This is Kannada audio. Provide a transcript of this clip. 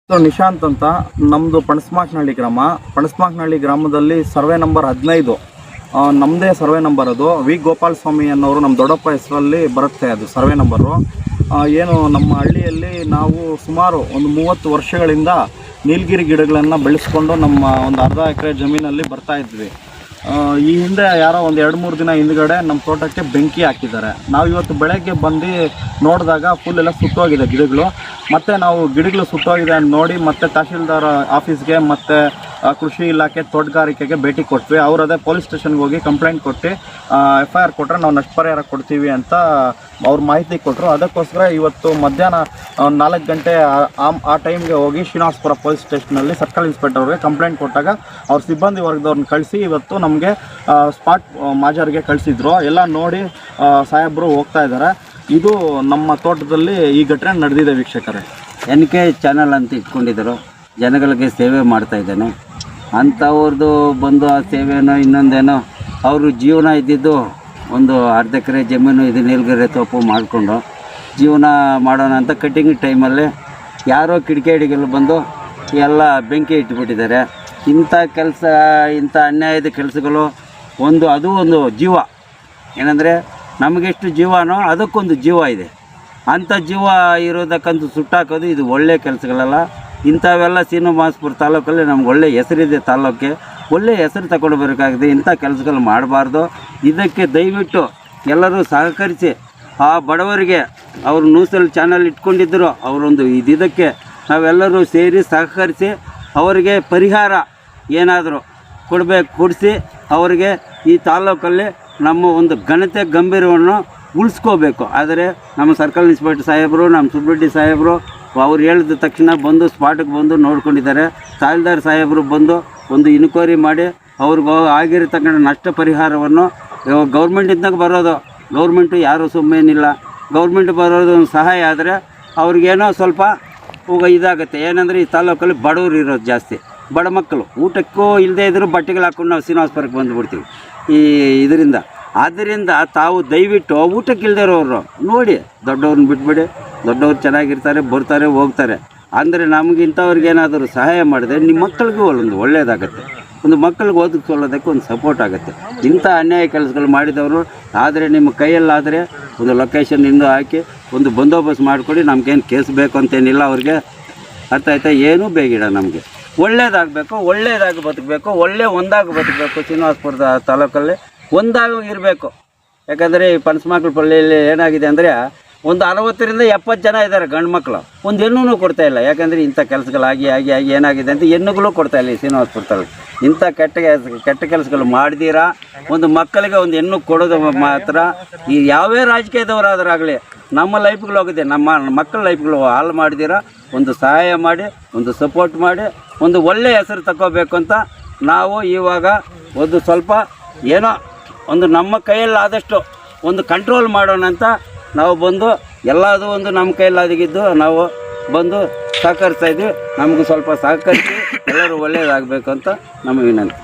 ನಿಶಾಂತ್ ಅಂತ ನಮ್ಮದು ಪಣಸ್ಮಾಕ್ನಹಳ್ಳಿ ಗ್ರಾಮ. ಪಣಸ್ಮಾಕ್ನಹಳ್ಳಿ ಗ್ರಾಮದಲ್ಲಿ ಸರ್ವೆ ನಂಬರ್ 15 ನಮ್ಮದೇ ಸರ್ವೆ ನಂಬರ್. ಅದು ವಿ ಗೋಪಾಲ ಸ್ವಾಮಿ ಅನ್ನೋರು ನಮ್ಮ ದೊಡ್ಡಪ್ಪ ಹೆಸರಲ್ಲಿ ಬರುತ್ತೆ ಅದು ಸರ್ವೆ ನಂಬರು. ಏನು ನಮ್ಮ ಹಳ್ಳಿಯಲ್ಲಿ ನಾವು ಸುಮಾರು ಒಂದು 30 ವರ್ಷಗಳಿಂದ ನೀಲಗಿರಿ ಗಿಡಗಳನ್ನು ಬೆಳೆಸ್ಕೊಂಡು ನಮ್ಮ ಒಂದು ಅರ್ಧ ಎಕರೆ ಜಮೀನಲ್ಲಿ ಬರ್ತಾಯಿದ್ವಿ. ಈ ಹಿಂದೆ ಯಾರೋ ಒಂದು 2-3 ದಿನ ಹಿಂದ್ಗಡೆ ನಮ್ಮ ತೋಟಕ್ಕೆ ಬೆಂಕಿ ಹಾಕಿದ್ದಾರೆ. ನಾವು ಇವತ್ತು ಬೆಳಗ್ಗೆ ಬಂದು ನೋಡಿದಾಗ ಫುಲ್ ಎಲ್ಲ ಸುಟ್ಟೋಗಿದೆ ಗಿಡಗಳು. ಮತ್ತು ನಾವು ಗಿಡಗಳು ಸುಟ್ಟೋಗಿದೆ ಅಂತ ನೋಡಿ ಮತ್ತೆ ತಹಶೀಲ್ದಾರ್ ಆಫೀಸ್ಗೆ ಮತ್ತು ಕೃಷಿ ಇಲಾಖೆ ತೋಟಗಾರಿಕೆಗೆ ಭೇಟಿ ಕೊಟ್ವಿ. ಅವರು ಅದೇ ಪೊಲೀಸ್ ಸ್ಟೇಷನ್ಗೆ ಹೋಗಿ ಕಂಪ್ಲೇಂಟ್ ಕೊಟ್ಟು FIR ಕೊಟ್ಟರೆ ನಾವು ನಷ್ಟಪರಿಹಾರ ಕೊಡ್ತೀವಿ ಅಂತ ಅವ್ರು ಮಾಹಿತಿ ಕೊಟ್ಟರು. ಅದಕ್ಕೋಸ್ಕರ ಇವತ್ತು ಮಧ್ಯಾಹ್ನ 4 ಗಂಟೆ ಆ ಟೈಮ್ಗೆ ಹೋಗಿ ಶ್ರೀನಿವಾಸಪುರ ಪೊಲೀಸ್ ಸ್ಟೇಷನಲ್ಲಿ ಸರ್ಕಲ್ ಇನ್ಸ್ಪೆಕ್ಟರ್ ಅವ್ರಿಗೆ ಕಂಪ್ಲೇಂಟ್ ಕೊಟ್ಟಾಗ ಅವ್ರ ಸಿಬ್ಬಂದಿ ವರ್ಗದವ್ರನ್ನ ಕಳಿಸಿ ಇವತ್ತು ನಮಗೆ ಸ್ಪಾಟ್ ಮಾಜಾರಿಗೆ ಕಳಿಸಿದ್ರು. ಎಲ್ಲ ನೋಡಿ ಸಾಹೇಬರು ಹೋಗ್ತಾ ಇದ್ದಾರೆ. ಇದು ನಮ್ಮ ತೋಟದಲ್ಲಿ ಈ ಘಟನೆ ನಡೆದಿದೆ ವೀಕ್ಷಕರೇ. NK ಚಾನಲ್ ಅಂತ ಇಟ್ಕೊಂಡಿದ್ದರು, ಜನಗಳಿಗೆ ಸೇವೆ ಮಾಡ್ತಾಯಿದ್ದಾನೆ ಅಂಥವ್ರದ್ದು ಬಂದು ಆ ಸೇವೆನೋ ಇನ್ನೊಂದೇನೋ ಅವರು ಜೀವನ ಇದ್ದಿದ್ದು ಒಂದು ಅರ್ಧ ಎಕರೆ ಜಮೀನು ಇದು ನೀಲಗಿರಿ ತೋಪು ಮಾಡಿಕೊಂಡು ಜೀವನ ಮಾಡೋಣ ಅಂತ ಕಟ್ಟಿಂಗ್ ಟೈಮಲ್ಲಿ ಯಾರೋ ಕಿಡಿಗೇಡಿಗಳು ಬಂದು ಎಲ್ಲ ಬೆಂಕಿ ಇಟ್ಬಿಟ್ಟಿದ್ದಾರೆ. ಇಂಥ ಕೆಲಸ, ಇಂಥ ಅನ್ಯಾಯದ ಕೆಲಸಗಳು ಅದು ಒಂದು ಜೀವ ಏನಂದರೆ ನಮಗೆಷ್ಟು ಜೀವನೋ ಅದಕ್ಕೊಂದು ಜೀವ ಇದೆ. ಅಂಥ ಜೀವ ಇರೋದಕ್ಕಂತೂ ಸುಟ್ಟಾಕೋದು ಇದು ಒಳ್ಳೆಯ ಕೆಲಸಗಳಲ್ಲ. ಇಂಥವೆಲ್ಲ ಶ್ರೀನಿವಾಸಪುರ ತಾಲೂಕಲ್ಲಿ ನಮ್ಗೆ ಒಳ್ಳೆಯ ಹೆಸರಿದೆ, ತಾಲೂಕಿಗೆ ಒಳ್ಳೆಯ ಹೆಸರು ತಗೊಂಡು ಬರೋಕ್ಕಾಗಿದೆ. ಇಂಥ ಕೆಲಸಗಳು ಮಾಡಬಾರ್ದು. ಇದಕ್ಕೆ ದಯವಿಟ್ಟು ಎಲ್ಲರೂ ಸಹಕರಿಸಿ ಆ ಬಡವರಿಗೆ ಅವರು ನ್ಯೂಸಲ್ಲಿ ಚಾನಲ್ ಇಟ್ಕೊಂಡಿದ್ದರು ಅವರೊಂದು ಇದಕ್ಕೆ ನಾವೆಲ್ಲರೂ ಸೇರಿ ಸಹಕರಿಸಿ ಅವರಿಗೆ ಪರಿಹಾರ ಏನಾದರೂ ಕೊಡಿಸಿ ಅವರಿಗೆ ಈ ತಾಲೂಕಲ್ಲಿ ನಮ್ಮ ಒಂದು ಘನತೆ ಗಂಭೀರವನ್ನು ಉಳಿಸ್ಕೋಬೇಕು. ಆದರೆ ನಮ್ಮ ಸರ್ಕಲ್ ಇನ್ಸ್ಪೆಕ್ಟರ್ ಸಾಹೇಬರು, ನಮ್ಮ ಸುಬ್ರೆಡ್ಡಿ ಸಾಹೇಬರು ಅವ್ರು ಹೇಳಿದ ತಕ್ಷಣ ಬಂದು ಸ್ಪಾಟಿಗೆ ಬಂದು ನೋಡ್ಕೊಂಡಿದ್ದಾರೆ. ತಹಸೀಲ್ದಾರ್ ಸಾಹೇಬರು ಬಂದು ಒಂದು ಇನ್ಕ್ವೈರಿ ಮಾಡಿ ಅವ್ರಿಗೆ ಆಗಿರತಕ್ಕಂಥ ನಷ್ಟ ಪರಿಹಾರವನ್ನು ಗೌರ್ಮೆಂಟಿಂದ ಬರೋದು, ಗೌರ್ಮೆಂಟು ಯಾರೂ ಸುಮ್ಮನೇನಿಲ್ಲ, ಗೌರ್ಮೆಂಟ್ ಬರೋದು ಒಂದು ಸಹಾಯ ಆದರೆ ಅವ್ರಿಗೇನೋ ಸ್ವಲ್ಪ ಇದಾಗುತ್ತೆ. ಏನಂದರೆ ಈ ತಾಲೂಕಲ್ಲಿ ಬಡವರು ಇರೋದು ಜಾಸ್ತಿ, ಬಡ ಮಕ್ಕಳು ಊಟಕ್ಕೂ ಇಲ್ಲದೆ ಇದ್ದರೂ ಬಟ್ಟೆಗಳು ಹಾಕ್ಕೊಂಡು ನಾವು ಶ್ರೀನಿವಾಸಪುರಕ್ಕೆ ಬಂದುಬಿಡ್ತೀವಿ ಈ ಇದರಿಂದ. ಆದ್ದರಿಂದ ತಾವು ದಯವಿಟ್ಟು ಊಟಕ್ಕೆ ಇಲ್ಲದೆ ಇರೋರು ನೋಡಿ, ದೊಡ್ಡವ್ರನ್ನ ಬಿಟ್ಬಿಡಿ. ದೊಡ್ಡವ್ರು ಚೆನ್ನಾಗಿರ್ತಾರೆ, ಬರ್ತಾರೆ, ಹೋಗ್ತಾರೆ. ಅಂದರೆ ನಮಗೆ ಇಂಥವ್ರಿಗೇನಾದರೂ ಸಹಾಯ ಮಾಡಿದ್ರೆ ನಿಮ್ಮ ಮಕ್ಕಳಿಗೂ ಒಂದು ಒಳ್ಳೆಯದಾಗತ್ತೆ, ಒಂದು ಮಕ್ಕಳಿಗೆ ಓದಿಸ್ಕೊಳ್ಳೋದಕ್ಕೆ ಒಂದು ಸಪೋರ್ಟ್ ಆಗುತ್ತೆ. ಇಂಥ ಅನ್ಯಾಯ ಕೆಲಸಗಳು ಮಾಡಿದವರು ಆದರೆ ನಿಮ್ಮ ಕೈಯಲ್ಲಾದರೆ ಒಂದು ಲೊಕೇಶನ್ ಹಾಕಿ ಒಂದು ಬಂದೋಬಸ್ತ್ ಮಾಡಿಕೊಡಿ. ನಮಗೇನು ಕೇಸ್ ಬೇಕು ಅಂತೇನಿಲ್ಲ ಅವ್ರಿಗೆ, ಅರ್ಥ ಆಯ್ತಾ? ಏನೂ ಬೇಗಿಡ, ನಮಗೆ ಒಳ್ಳೇದಾಗಬೇಕು, ಒಳ್ಳೇದಾಗಿ ಬದುಕಬೇಕು, ಒಂದಾಗಿ ಬದುಕಬೇಕು. ಶ್ರೀನಿವಾಸಪುರದ ತಾಲೂಕಲ್ಲಿ ಒಂದಾಗಿ ಇರಬೇಕು. ಯಾಕಂದರೆ ಈ ಪಣಸ್ಮಾಕ್ನಹಳ್ಳಿಯಲ್ಲಿ ಏನಾಗಿದೆ ಅಂದರೆ ಒಂದು 60ರಿಂದ 70 ಜನ ಇದ್ದಾರೆ ಗಂಡು ಮಕ್ಕಳು, ಒಂದು ಹೆಣ್ಣು ಕೊಡ್ತಾಯಿಲ್ಲ. ಯಾಕಂದರೆ ಇಂಥ ಕೆಲಸಗಳಾಗಿ ಏನಾಗಿದೆ ಅಂತ ಹೆಣ್ಣುಗಳು ಕೊಡ್ತಾಯಿಲ್ಲ ಈ ಶ್ರೀನಿವಾಸಪುರ ತಾಲೂಕು. ಇಂಥ ಕೆಟ್ಟ ಕೆಲಸಗಳು ಮಾಡ್ದಿರಾ ಒಂದು ಮಕ್ಕಳಿಗೆ ಒಂದು ಹೆಣ್ಣು ಕೊಡೋದು ಮಾತ್ರ ಈ ಯಾವೇ ರಾಜಕೀಯದವರಾದರಾಗಲಿ ನಮ್ಮ ಲೈಫ್ಗಳು ಹೋಗಿದೆ, ನಮ್ಮ ಮಕ್ಕಳ ಲೈಫ್ಗಳು ಹಾಳು ಮಾಡ್ದಿರಾ ಒಂದು ಸಹಾಯ ಮಾಡಿ, ಒಂದು ಸಪೋರ್ಟ್ ಮಾಡಿ, ಒಂದು ಒಳ್ಳೆಯ ಹೆಸರು ತಗೋಬೇಕು ಅಂತ ನಾವು ಇವಾಗ ಒಂದು ಸ್ವಲ್ಪ ಏನೋ ಒಂದು ನಮ್ಮ ಕೈಯಲ್ಲಾದಷ್ಟು ಒಂದು ಕಂಟ್ರೋಲ್ ಮಾಡೋಣ ಅಂತ ನಾವು ಬಂದು ಎಲ್ಲದೂ ಒಂದು ನಮ್ಮ ಕೈಯಲ್ಲಾಗಿದ್ದು ನಾವು ಬಂದು ಸಹಕರಿಸ್ತಾಯಿದ್ವಿ. ನಮಗೂ ಸ್ವಲ್ಪ ಸಹಕರಿಸಿ ಎಲ್ಲರೂ ಒಳ್ಳೆಯದಾಗಬೇಕು ಅಂತ ನಮ್ಮ ವಿನಂತಿ.